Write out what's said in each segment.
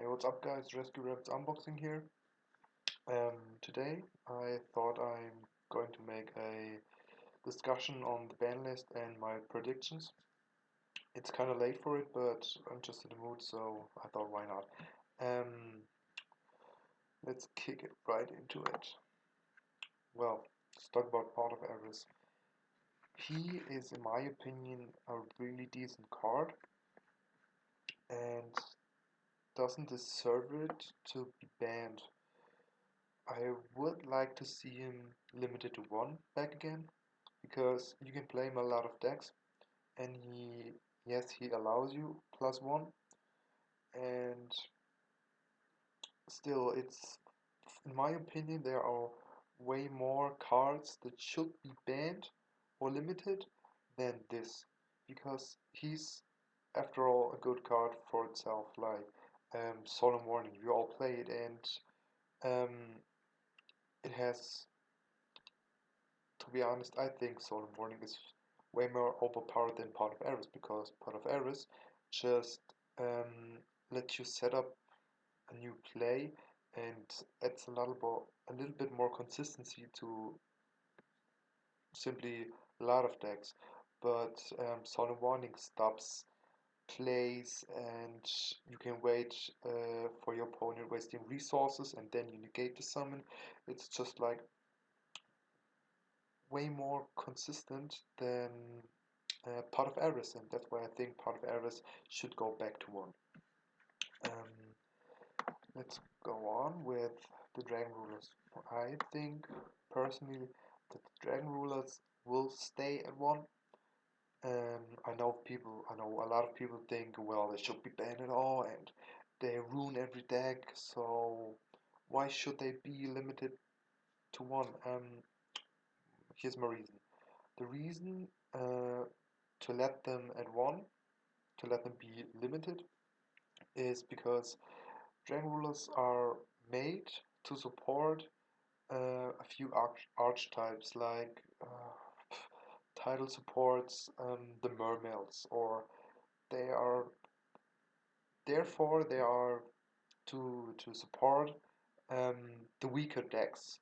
Hey, what's up guys? Rescue Rabbit's unboxing here. Today I thought I'm going to make a discussion on the ban list and my predictions. It's kind of late for it, but I'm just in the mood, so I thought why not. Um, let's kick it right into it. Well, let's talk about Part of Eris. He is, in my opinion, a really decent card and doesn't deserve it to be banned. I would like to see him limited to one back again, because you can play him a lot of decks, and yes, he allows you +1, and still, it's, in my opinion, there are way more cards that should be banned or limited than this, because he's, after all, a good card for itself, like Solemn Warning, you all play it, and um, it has, to be honest, I think Solemn Warning is way more overpowered than Part of Eris, because Part of Eris just lets you set up a new play and adds a little bit more consistency to simply a lot of decks. But Solemn Warning stops plays, and you can wait for your opponent wasting resources, and then you negate the summon. It's just like way more consistent than Part of Eris, and that's why I think Part of Eris should go back to one. Let's go on with the Dragon Rulers. I think personally that the Dragon Rulers will stay at one. I know a lot of people think, well, they should be banned at all, and they ruin every deck. So why should they be limited to one? Here's my reason. The reason to let them at one, to let them be limited, is because Dragon Rulers are made to support a few archetypes, like title supports the mermaids, or they are, therefore they are to support the weaker decks,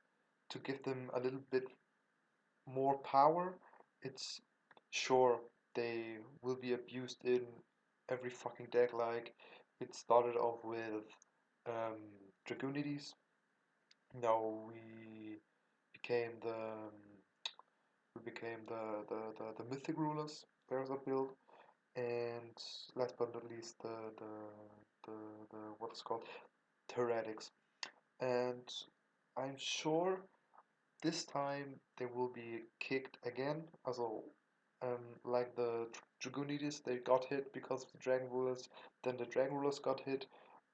to give them a little bit more power. It's sure they will be abused in every fucking deck. Like, it started off with um, Dragonides. Now became the we became the mythic rulers. There's a build, and last but not least the, the what's called heretics. And I'm sure this time they will be kicked again. Also, like the Dragonides, they got hit because of the Dragon Rulers. Then the Dragon Rulers got hit,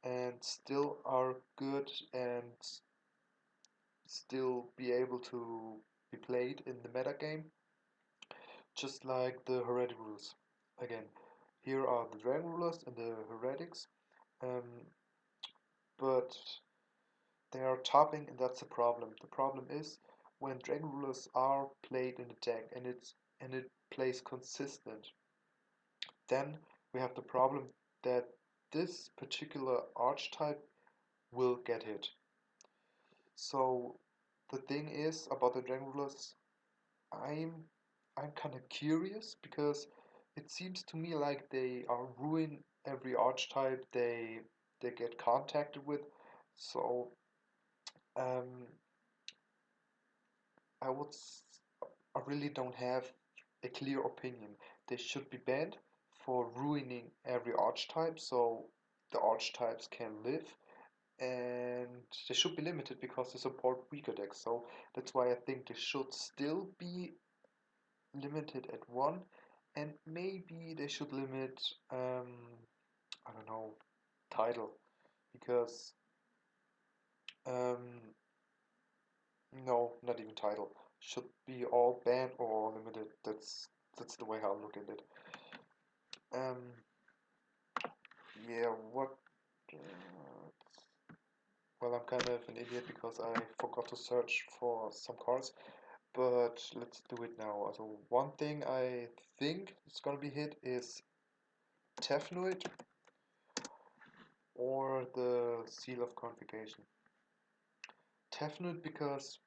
and still are good and still be able to be played in the meta game, just like the heretic rulers. Again, here are the Dragon Rulers and the heretics, um, but they are topping, and that's the problem. The problem is when Dragon Rulers are played in the deck and it plays consistent, then we have the problem that this particular archetype will get hit. So the thing is about the Dragon Rulers, I'm I'm kind of curious, because it seems to me like they are ruin every archetype they get contacted with. So um, I would I really don't have a clear opinion. They should be banned for ruining every archetype, so the archetypes can live, and they should be limited because they support weaker decks. So that's why I think they should still be limited at one, and maybe they should limit I don't know, title, because um, no, not even title, should be all banned or limited. That's the way I look at it. Um, yeah, what? Uh, well, I'm kind of an idiot because I forgot to search for some cards, but let's do it now. So one thing I think is gonna be hit is Tefnuit, or the Seal of Convocation. Definite because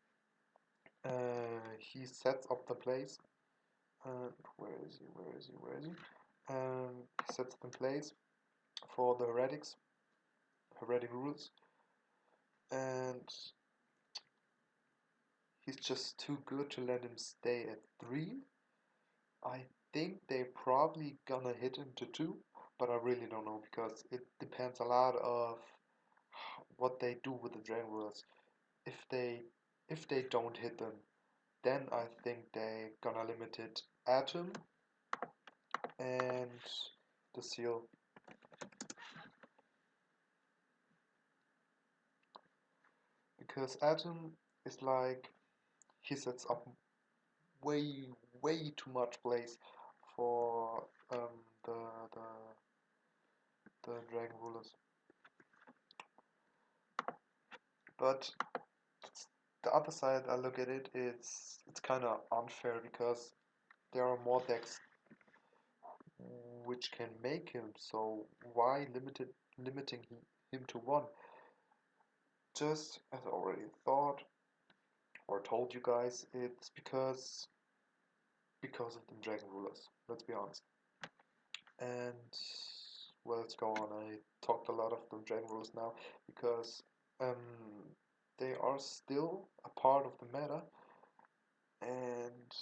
he sets up the place. Where is he? Where is he? Where is he? He sets the place for the heretic rules, and he's just too good to let him stay at 3. I think they probably gonna hit him to 2, but I really don't know because it depends a lot of what they do with the Dragon Rulers. If they if they don't hit them, then I think they gonna limit it Atom and the Seal. Because Atom is like he sets up way way too much place for the the the Dragon Rulers. But the other side I look at it, it's kind of unfair because there are more decks which can make him. So why limiting him to 1? Just as I already thought or told you guys, it's because of the Dragon Rulers. Let's be honest. And well, let's go on. I talked a lot of the Dragon Rulers now because um, they are still a part of the meta, and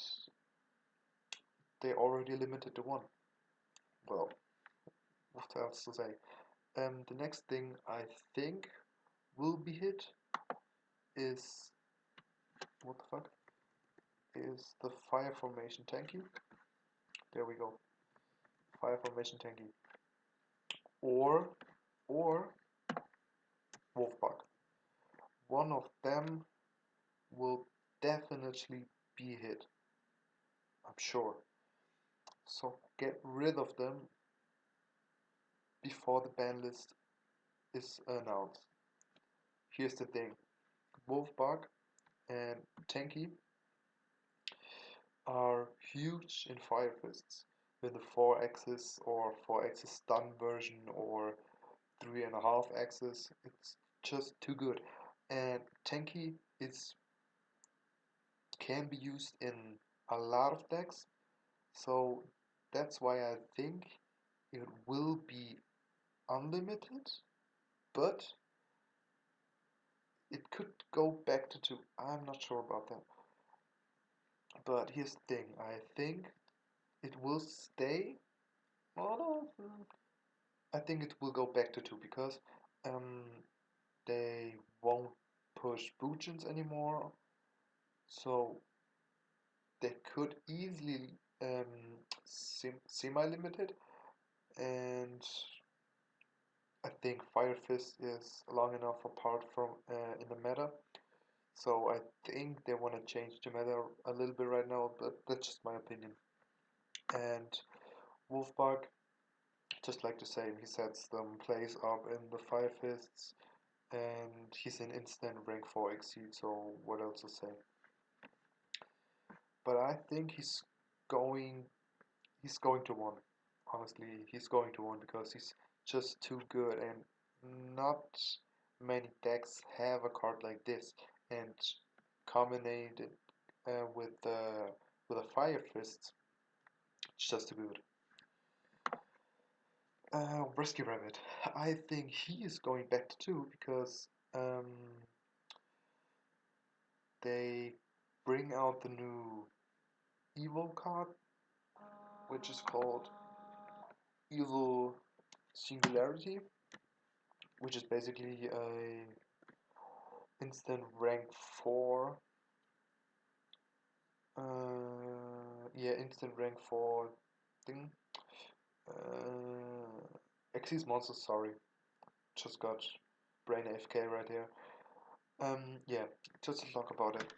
they already limited to 1. Well, what else to say? The next thing I think will be hit is what the fuck is the Fire Formation Tanky. There we go. Fire Formation Tanky. Or Wolfbug. One of them will definitely be hit. I'm sure. So get rid of them before the ban list is announced. Here's the thing. Wolfbug and Tanky are huge in Fire Fists with the 4 axis or 4 axis stun version or 3.5 axis. It's just too good. And Tanky is can be used in a lot of decks, so that's why I think it will be unlimited, but it could go back to 2. I'm not sure about that. But here's the thing, I think it will stay. Well, no, I think it will go back to 2 because um, they won't push Bujins anymore, so they could easily semi-limited, and I think Fire Fist is long enough apart from in the meta, so I think they want to change the meta a little bit right now, but that's just my opinion. And Wolfbug, just like the same, he sets them plays up in the Fire Fists, and he's an instant rank 4 exceed, so what else to say? But I think going he's going to 1. Honestly, he's going to 1 because he's just too good, and not many decks have a card like this, and combined with a Fire Fist, it's just too good. Rescue Rabbit. I think he is going back to 2 because they bring out the new evil card, which is called Evil Singularity, which is basically a instant rank 4. Instant rank 4 thing. Xyz monsters, sorry. Just got brain AFK right here. Yeah, just to talk about it.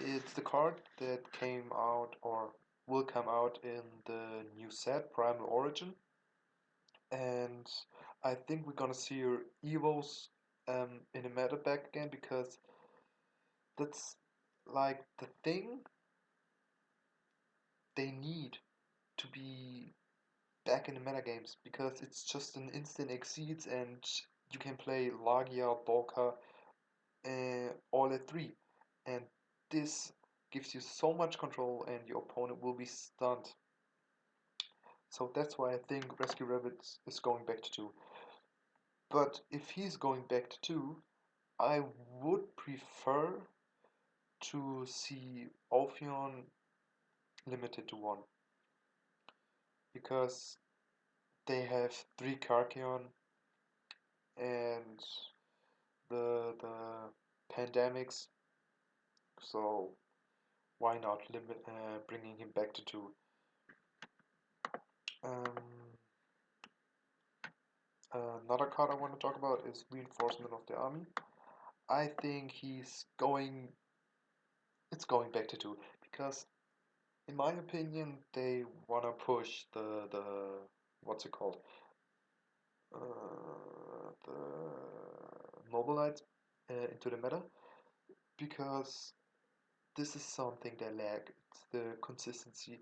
It's the card that came out or will come out in the new set, Primal Origin. And I think we're gonna see your Evos in a meta back again because that's like the thing they need to be back in the meta games because it's just an instant exceeds and you can play Lagia, Bolka, all at 3, and this gives you so much control, and your opponent will be stunned. So that's why I think Rescue Rabbit is going back to 2. But if he's going back to 2, I would prefer to see Ophion limited to 1, because they have 3 Karkion, and the pandemics, so why not bringing him back to 2. Um, Another card I want to talk about is Reinforcement of the Army. I think it's going back to 2, because in my opinion they wanna push the what's it called, the mobilites into the meta, because this is something they lack. It's the consistency.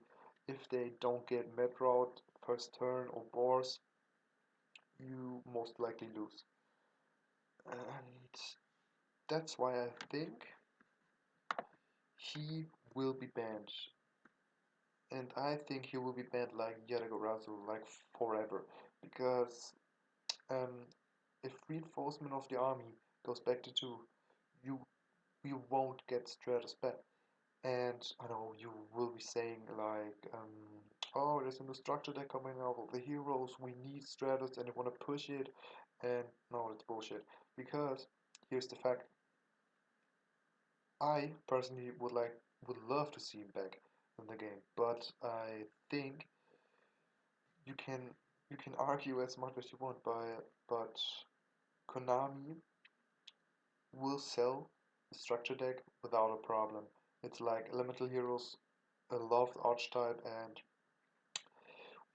If they don't get med route first turn or boars, you most likely lose. And that's why I think he will be banned. And I think he will be banned like Yadagorazu, like forever. Because um, if reinforcement of the army goes back to 2, you you won't get Stratus back. And I know you will be saying like, oh, there's a new structure deck coming out of the heroes. We need Stratus, and they want to push it. And no, it's bullshit. Because here's the fact: I personally would love to see him back in the game, but I think you can you can argue as much as you want, but Konami will sell the structure deck without a problem. It's like Elemental Heroes, a loved archetype, and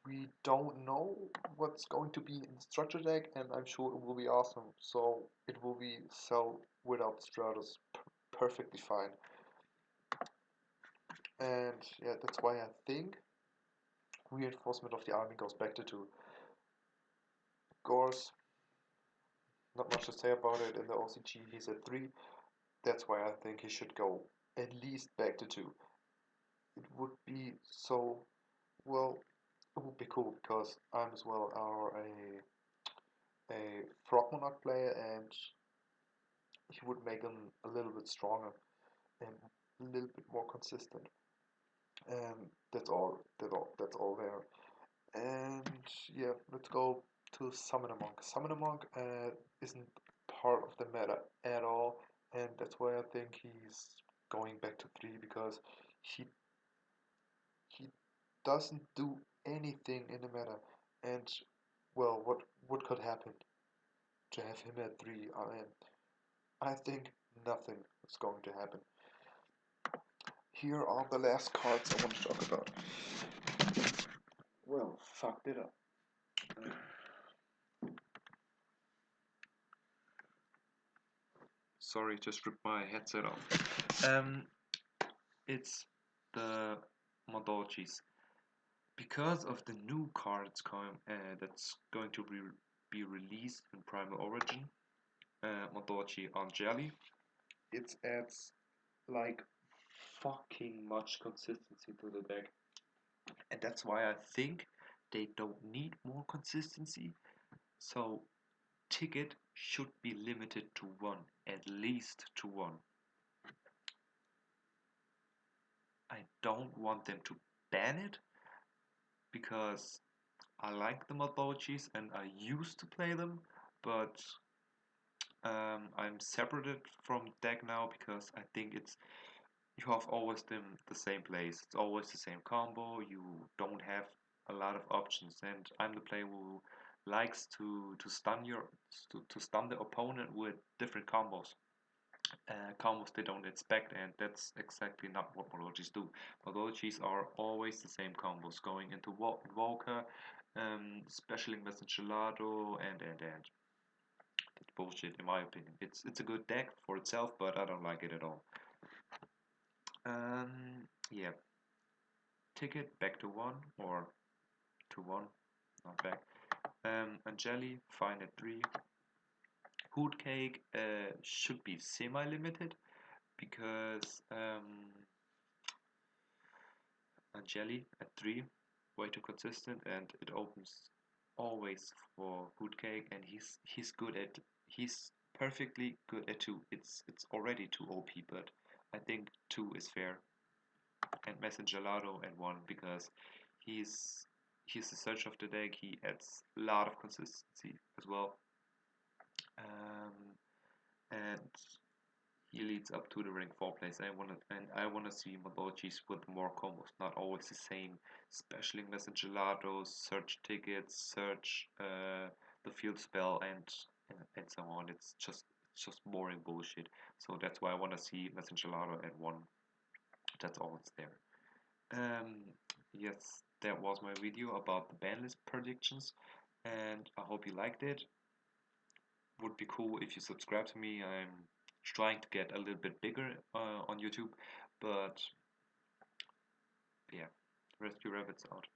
we don't know what's going to be in the structure deck, and I'm sure it will be awesome. So it will be sell without Stratus perfectly fine. And yeah, that's why I think reinforcement of the army goes back to 2. Gores, not much to say about it. In the OCG, he's at 3. That's why I think he should go at least back to 2. It would be so, well, it would be cool, because I'm as well a Frog Monarch player, and he would make him a little bit stronger and a little bit more consistent. And that's all there. And yeah, let's go to Summoner Monk. Summoner Monk isn't part of the meta at all, and that's why I think he's going back to 3, because he doesn't do anything in the meta. And well, what could happen to have him at 3? I think nothing is going to happen. Here are the last cards I want to talk about. Well, fucked it up. Sorry, just ripped my headset off. It's the Modochis. Because of the new cards that's going to be released in Primal Origin, Modochi Angeli, it adds like fucking much consistency to the deck. And that's why I think they don't need more consistency. So ticket should be limited to 1, at least to 1. I don't want them to ban it, because I like the Modochis and I used to play them, but I'm separated from deck now, because I think you have always the same place. It's always the same combo. You don't have a lot of options, and I'm the player who likes to stun the opponent with different combos. Combos they don't expect, and that's exactly not what Modojis do. Modojis are always the same combos, going into Invoker, specialing Message Gelato, and. That's bullshit in my opinion. It's a good deck for itself, but I don't like it at all. Yeah. Ticket back to 1, or to 1, not back. Angeli, fine at 3. Hoot cake should be semi-limited because a jelly at 3, way too consistent, and it opens always for Hoot cake, and he's perfectly good at 2. It's already 2 OP, but I think 2 is fair, and Messin Gelato at 1 because he's he's the search of the deck. He adds a lot of consistency as well, and he leads up to the rank 4 place. I wanna see Modochis with more combos, not always the same. Especially Messin Gelato, search tickets, search the field spell, and so on. It's just boring bullshit. So that's why I wanna see Messin Gelato at 1. That's all it's there. Um, yes, that was my video about the banlist predictions, and I hope you liked it. Would be cool if you subscribe to me. I'm trying to get a little bit bigger on YouTube, but yeah, Rescue Rabbits out.